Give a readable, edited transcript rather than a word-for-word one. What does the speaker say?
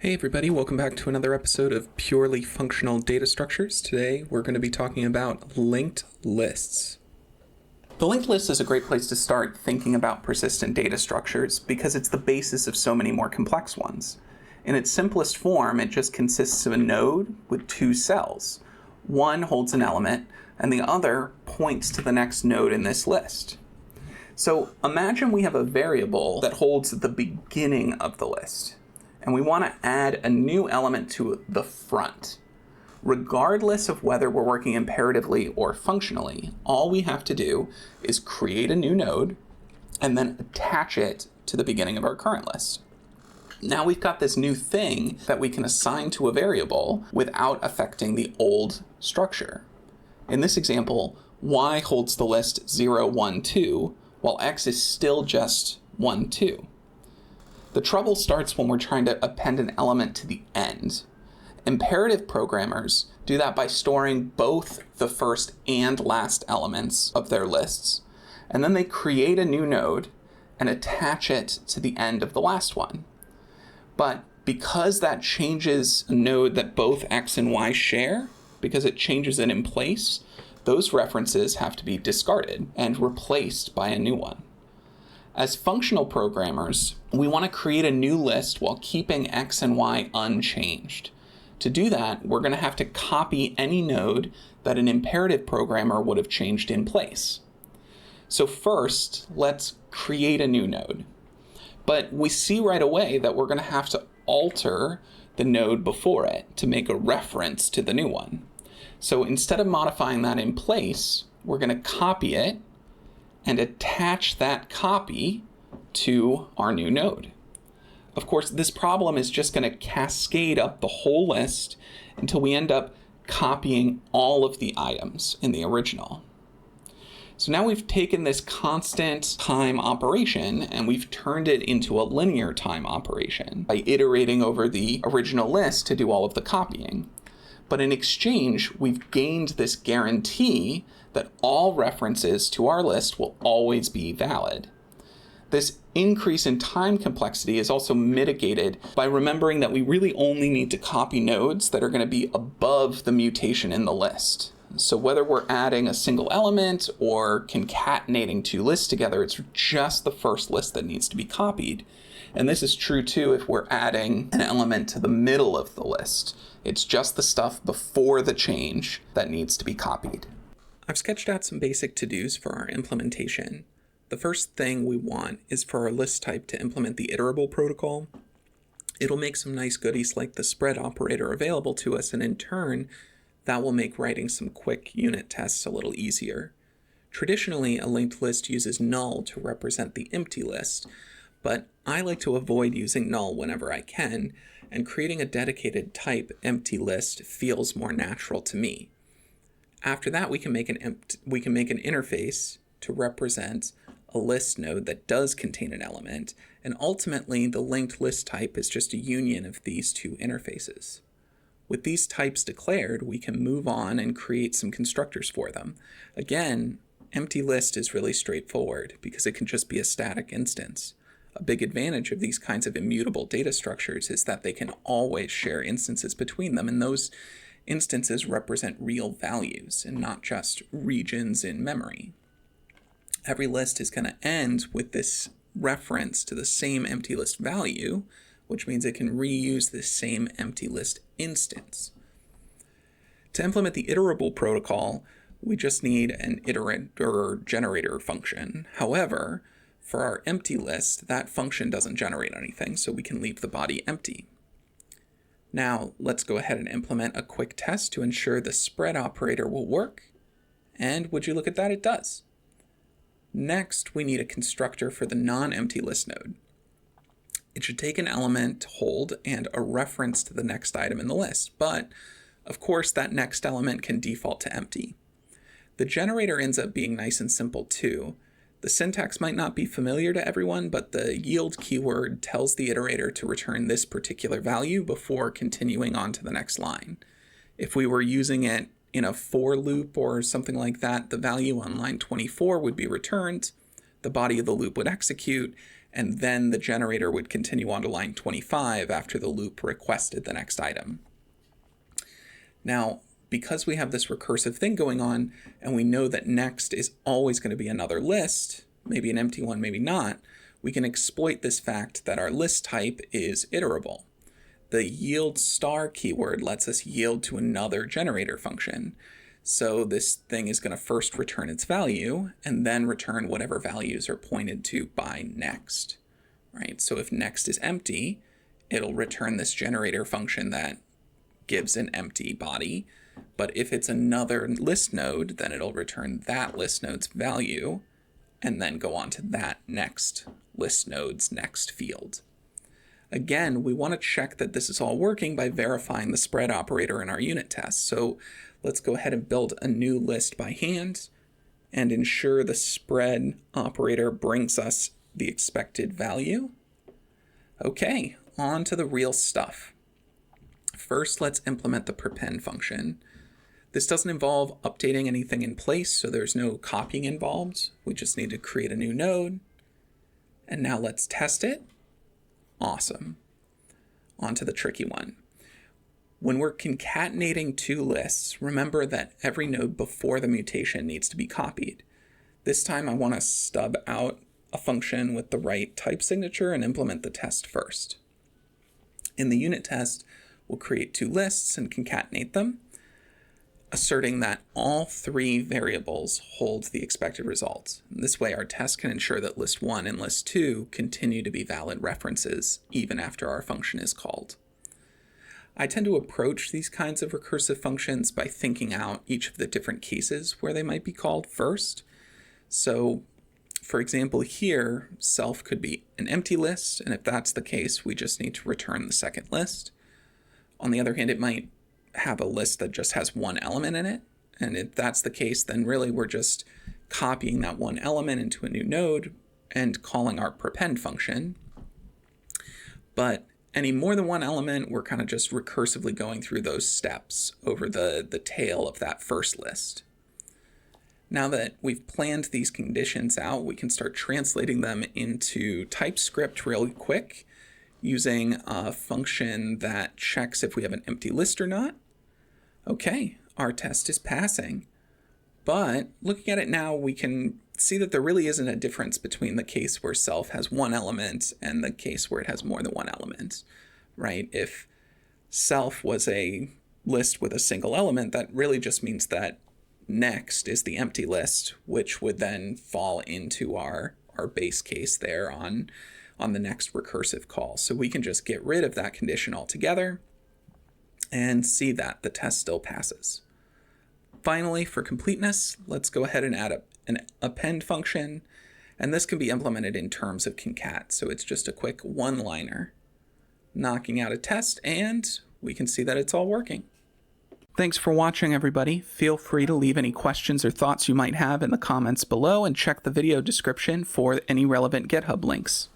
Hey everybody, welcome back to another episode of Purely Functional Data Structures. Today we're going to be talking about linked lists. The linked list is a great place to start thinking about persistent data structures because it's the basis of so many more complex ones. In its simplest form, it just consists of a node with two cells. One holds an element and the other points to the next node in this list. So imagine we have a variable that holds the beginning of the list, and we want to add a new element to the front. Regardless of whether we're working imperatively or functionally, all we have to do is create a new node and then attach it to the beginning of our current list. Now we've got this new thing that we can assign to a variable without affecting the old structure. In this example, y holds the list 0, 1, 2, while x is still just 1, 2. The trouble starts when we're trying to append an element to the end. Imperative programmers do that by storing both the first and last elements of their lists, and then they create a new node and attach it to the end of the last one. But because that changes a node that both x and y share, because it changes it in place, those references have to be discarded and replaced by a new one. As functional programmers, we want to create a new list while keeping x and y unchanged. To do that, we're going to have to copy any node that an imperative programmer would have changed in place. So first, let's create a new node. But we see right away that we're going to have to alter the node before it to make a reference to the new one. So instead of modifying that in place, we're going to copy it and attach that copy to our new node. Of course, this problem is just going to cascade up the whole list until we end up copying all of the items in the original. So now we've taken this constant time operation and we've turned it into a linear time operation by iterating over the original list to do all of the copying. But in exchange, we've gained this guarantee that all references to our list will always be valid. This increase in time complexity is also mitigated by remembering that we really only need to copy nodes that are going to be above the mutation in the list. So whether we're adding a single element or concatenating two lists together, it's just the first list that needs to be copied. And this is true too if we're adding an element to the middle of the list. It's just the stuff before the change that needs to be copied. I've sketched out some basic to-dos for our implementation. The first thing we want is for our list type to implement the iterable protocol. It'll make some nice goodies like the spread operator available to us, and in turn, that will make writing some quick unit tests a little easier. Traditionally, a linked list uses null to represent the empty list, but I like to avoid using null whenever I can, and creating a dedicated type empty list feels more natural to me. After that, we can make an interface to represent a list node that does contain an element, and ultimately the linked list type is just a union of these two interfaces. With these types declared, we can move on and create some constructors for them. Again, empty list is really straightforward because it can just be a static instance. A big advantage of these kinds of immutable data structures is that they can always share instances between them, and those instances represent real values and not just regions in memory. Every list is going to end with this reference to the same empty list value, which means it can reuse this same empty list instance. To implement the iterable protocol, we just need an iterator generator function. However, for our empty list, that function doesn't generate anything, so we can leave the body empty. Now, let's go ahead and implement a quick test to ensure the spread operator will work. And would you look at that, it does. Next, we need a constructor for the non-empty list node. It should take an element to hold and a reference to the next item in the list, but of course that next element can default to empty. The generator ends up being nice and simple too. The syntax might not be familiar to everyone, but the yield keyword tells the iterator to return this particular value before continuing on to the next line. If we were using it in a for loop or something like that, the value on line 24 would be returned, the body of the loop would execute, and then the generator would continue on to line 25 after the loop requested the next item. Now, because we have this recursive thing going on, and we know that next is always going to be another list, maybe an empty one, maybe not, we can exploit this fact that our list type is iterable. The yield star keyword lets us yield to another generator function. So this thing is going to first return its value and then return whatever values are pointed to by next, right? So if next is empty, it'll return this generator function that gives an empty body. But if it's another list node, then it'll return that list node's value and then go on to that next list node's next field. Again, we want to check that this is all working by verifying the spread operator in our unit test. So let's go ahead and build a new list by hand and ensure the spread operator brings us the expected value. Okay, on to the real stuff. First, let's implement the prepend function. This doesn't involve updating anything in place, so there's no copying involved. We just need to create a new node. And now let's test it. Awesome. On to the tricky one. When we're concatenating two lists, remember that every node before the mutation needs to be copied. This time I want to stub out a function with the right type signature and implement the test first. In the unit test, we'll create two lists and concatenate them, asserting that all three variables hold the expected results. This way, our test can ensure that list 1 and list 2 continue to be valid references even after our function is called. I tend to approach these kinds of recursive functions by thinking out each of the different cases where they might be called first. So, for example, here, self could be an empty list, and if that's the case, we just need to return the second list. On the other hand, it might have a list that just has one element in it. And if that's the case, then really we're just copying that one element into a new node and calling our prepend function. But any more than one element, we're kind of just recursively going through those steps over the tail of that first list. Now that we've planned these conditions out, we can start translating them into TypeScript really quick using a function that checks if we have an empty list or not. Okay, our test is passing. But looking at it now, we can see that there really isn't a difference between the case where self has one element and the case where it has more than one element, right? If self was a list with a single element, that really just means that next is the empty list, which would then fall into our base case there on the next recursive call. So we can just get rid of that condition altogether and see that the test still passes. Finally, for completeness, let's go ahead and add an append function, and this can be implemented in terms of concat. So it's just a quick one-liner, knocking out a test, and we can see that it's all working. Thanks for watching, everybody. Feel free to leave any questions or thoughts you might have in the comments below, and check the video description for any relevant GitHub links.